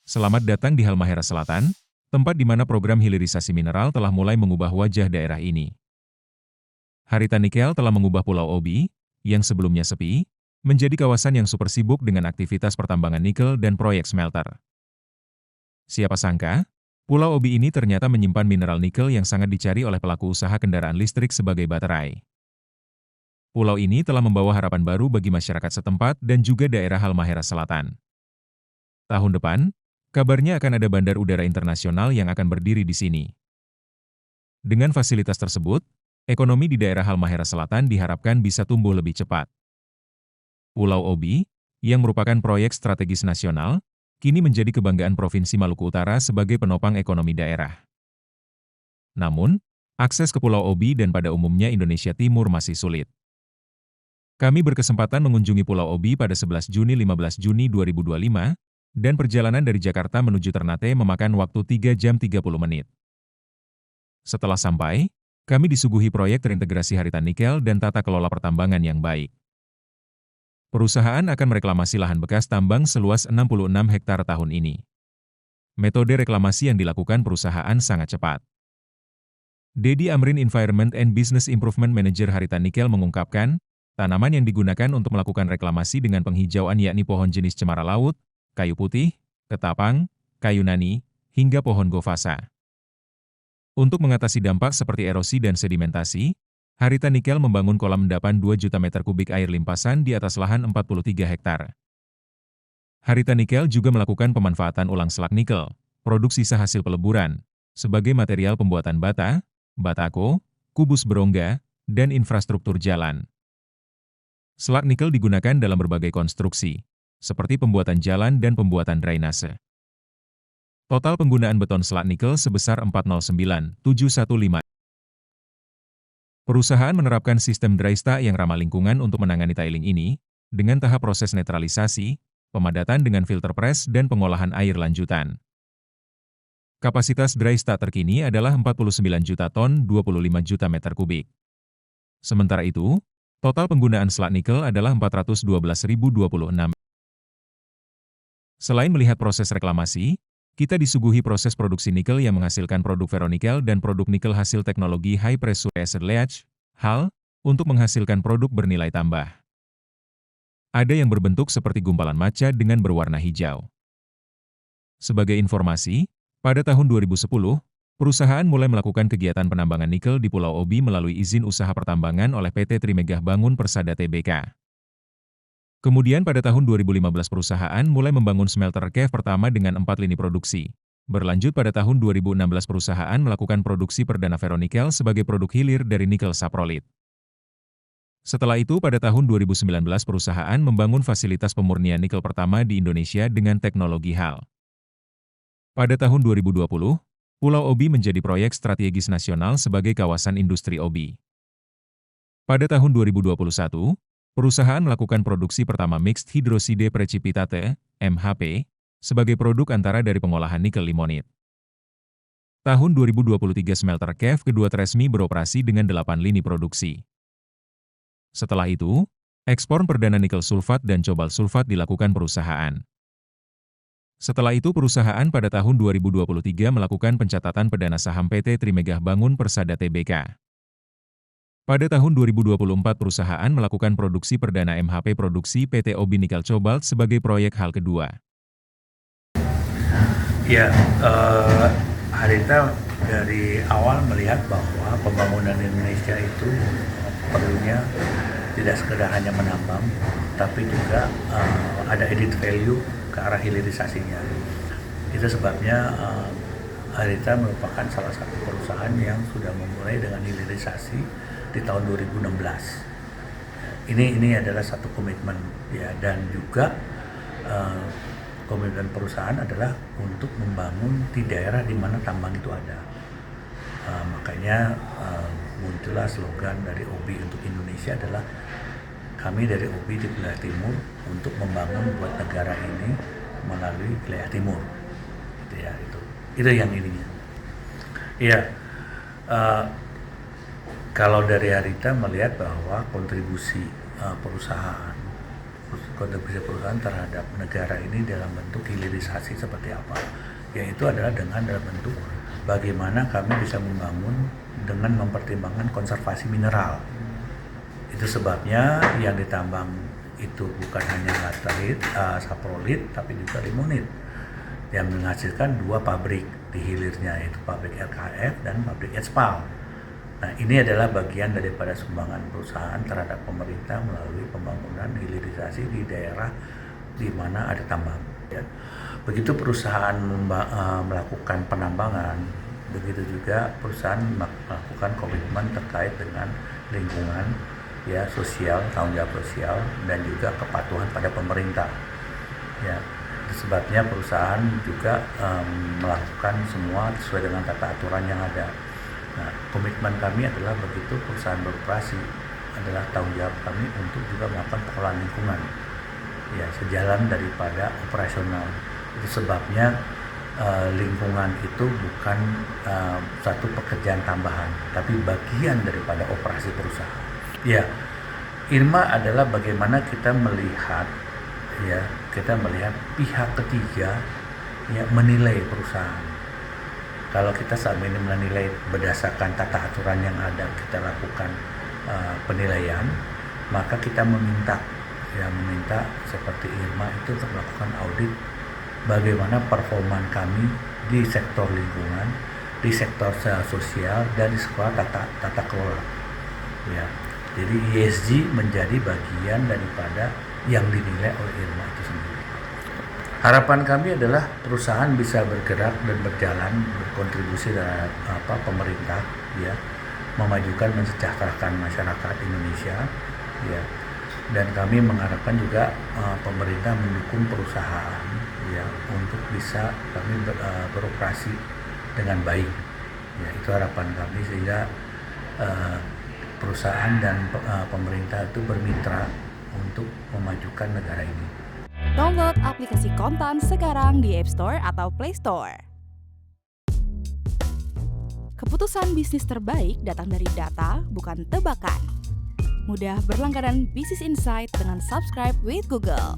Selamat datang di Halmahera Selatan, tempat di mana program hilirisasi mineral telah mulai mengubah wajah daerah ini. Harita Nikel telah mengubah Pulau Obi, yang sebelumnya sepi, menjadi kawasan yang super sibuk dengan aktivitas pertambangan nikel dan proyek smelter. Siapa sangka, Pulau Obi ini ternyata menyimpan mineral nikel yang sangat dicari oleh pelaku usaha kendaraan listrik sebagai baterai. Pulau ini telah membawa harapan baru bagi masyarakat setempat dan juga daerah Halmahera Selatan. Tahun depan, kabarnya akan ada bandar udara internasional yang akan berdiri di sini. Dengan fasilitas tersebut, ekonomi di daerah Halmahera Selatan diharapkan bisa tumbuh lebih cepat. Pulau Obi, yang merupakan proyek strategis nasional, kini menjadi kebanggaan Provinsi Maluku Utara sebagai penopang ekonomi daerah. Namun, akses ke Pulau Obi dan pada umumnya Indonesia Timur masih sulit. Kami berkesempatan mengunjungi Pulau Obi pada 11 Juni 15 Juni 2025, dan perjalanan dari Jakarta menuju Ternate memakan waktu 3 jam 30 menit. Setelah sampai, kami disuguhi proyek terintegrasi Harita Nikel dan tata kelola pertambangan yang baik. Perusahaan akan mereklamasi lahan bekas tambang seluas 66 hektar tahun ini. Metode reklamasi yang dilakukan perusahaan sangat cepat. Dedi Amrin Environment and Business Improvement Manager Harita Nikel mengungkapkan, tanaman yang digunakan untuk melakukan reklamasi dengan penghijauan yakni pohon jenis cemara laut, kayu putih, ketapang, kayu nani, hingga pohon gofasa. Untuk mengatasi dampak seperti erosi dan sedimentasi, Harita Nikel membangun kolam endapan 2 juta meter kubik air limpasan di atas lahan 43 hektar. Harita Nikel juga melakukan pemanfaatan ulang selak nikel, produk sisa hasil peleburan, sebagai material pembuatan bata, batako, kubus berongga, dan infrastruktur jalan. Selak nikel digunakan dalam berbagai konstruksi, seperti pembuatan jalan dan pembuatan drainase. Total penggunaan beton selak nikel sebesar 409,715. Perusahaan menerapkan sistem dry-stack yang ramah lingkungan untuk menangani tiling ini, dengan tahap proses netralisasi, pemadatan dengan filter press dan pengolahan air lanjutan. Kapasitas dry-stack terkini adalah 49 juta ton 25 juta meter kubik. Sementara itu, total penggunaan selak nikel adalah 412.026. Selain melihat proses reklamasi, kita disuguhi proses produksi nikel yang menghasilkan produk ferronikel dan produk nikel hasil teknologi High Pressure Acid Leach, HAL, untuk menghasilkan produk bernilai tambah. Ada yang berbentuk seperti gumpalan maca dengan berwarna hijau. Sebagai informasi, pada tahun 2010, perusahaan mulai melakukan kegiatan penambangan nikel di Pulau Obi melalui izin usaha pertambangan oleh PT Trimegah Bangun Persada Tbk. Kemudian pada tahun 2015 perusahaan mulai membangun smelter cave pertama dengan 4 lini produksi. Berlanjut pada tahun 2016 perusahaan melakukan produksi perdana ferronikel sebagai produk hilir dari nikel saprolit. Setelah itu pada tahun 2019 perusahaan membangun fasilitas pemurnian nikel pertama di Indonesia dengan teknologi HAL. Pada tahun 2020, Pulau Obi menjadi proyek strategis nasional sebagai kawasan industri Obi. Pada tahun 2021, perusahaan melakukan produksi pertama Mixed Hydroside Precipitate, MHP, sebagai produk antara dari pengolahan nikel limonit. Tahun 2023 smelter cave kedua resmi beroperasi dengan 8 lini produksi. Setelah itu, ekspor perdana nikel sulfat dan cobalt sulfat dilakukan perusahaan. Setelah itu perusahaan pada tahun 2023 melakukan pencatatan perdana saham PT Trimegah Bangun Persada Tbk. Pada tahun 2024 perusahaan melakukan produksi perdana MHP produksi PT Obi Nikel Cobalt sebagai proyek HAL kedua. Ya, Harita dari awal melihat bahwa pembangunan Indonesia itu perlunya tidak sekedar hanya menambang, tapi juga ada added value ke arah hilirisasinya. Itu sebabnya Harita merupakan salah satu perusahaan yang sudah memulai dengan hilirisasi di tahun 2016. Ini adalah satu komitmen ya, dan juga komitmen perusahaan adalah untuk membangun di daerah di mana tambang itu ada. Makanya muncullah slogan dari Obi untuk Indonesia adalah kami dari Obi di wilayah timur untuk membangun buat negara ini melalui wilayah timur. Gitu ya, itu yang ininya. Iya, kalau dari Harita melihat bahwa kontribusi perusahaan kontribusi perusahaan terhadap negara ini dalam bentuk hilirisasi seperti apa. Yaitu adalah dalam bentuk bagaimana kami bisa membangun dengan mempertimbangkan konservasi mineral. Itu sebabnya yang ditambang itu bukan hanya laterite, saprolite, tapi juga limonit yang menghasilkan 2 pabrik di hilirnya, yaitu pabrik LKF dan pabrik Etspal. Nah, ini adalah bagian daripada sumbangan perusahaan terhadap pemerintah melalui pembangunan hilirisasi di daerah di mana ada tambang. Ya. Begitu perusahaan melakukan penambangan, begitu juga perusahaan melakukan komitmen terkait dengan lingkungan, ya, sosial, tanggung jawab sosial, dan juga kepatuhan pada pemerintah. Ya, sebabnya perusahaan juga melakukan semua sesuai dengan tata aturan yang ada. Nah, komitmen kami adalah begitu perusahaan beroperasi adalah tanggung jawab kami untuk juga melakukan pengelolaan lingkungan, ya, sejalan daripada operasional. Itu sebabnya lingkungan itu bukan satu pekerjaan tambahan, tapi bagian daripada operasi perusahaan. Ya, IRMA adalah bagaimana kita melihat, ya, pihak ketiga, ya, menilai perusahaan. Kalau kita selama ini menilai berdasarkan tata aturan yang ada, kita lakukan penilaian, maka kita meminta seperti IRMA itu untuk melakukan audit bagaimana performa kami di sektor lingkungan, di sektor sosial, dan di sekolah tata kelola. Ya, jadi ESG menjadi bagian daripada yang dinilai oleh IRMA itu sendiri. Harapan kami adalah perusahaan bisa bergerak dan berjalan, berkontribusi terhadap pemerintah, ya, memajukan, mensejahterakan masyarakat Indonesia, ya, dan kami mengharapkan juga pemerintah mendukung perusahaan, ya, untuk bisa kami beroperasi dengan baik. Ya, itu harapan kami sehingga perusahaan dan pemerintah itu bermitra untuk memajukan negara ini. Download aplikasi Kontan sekarang di App Store atau Play Store. Keputusan bisnis terbaik datang dari data, bukan tebakan. Mudah berlangganan Business Insight dengan subscribe with Google.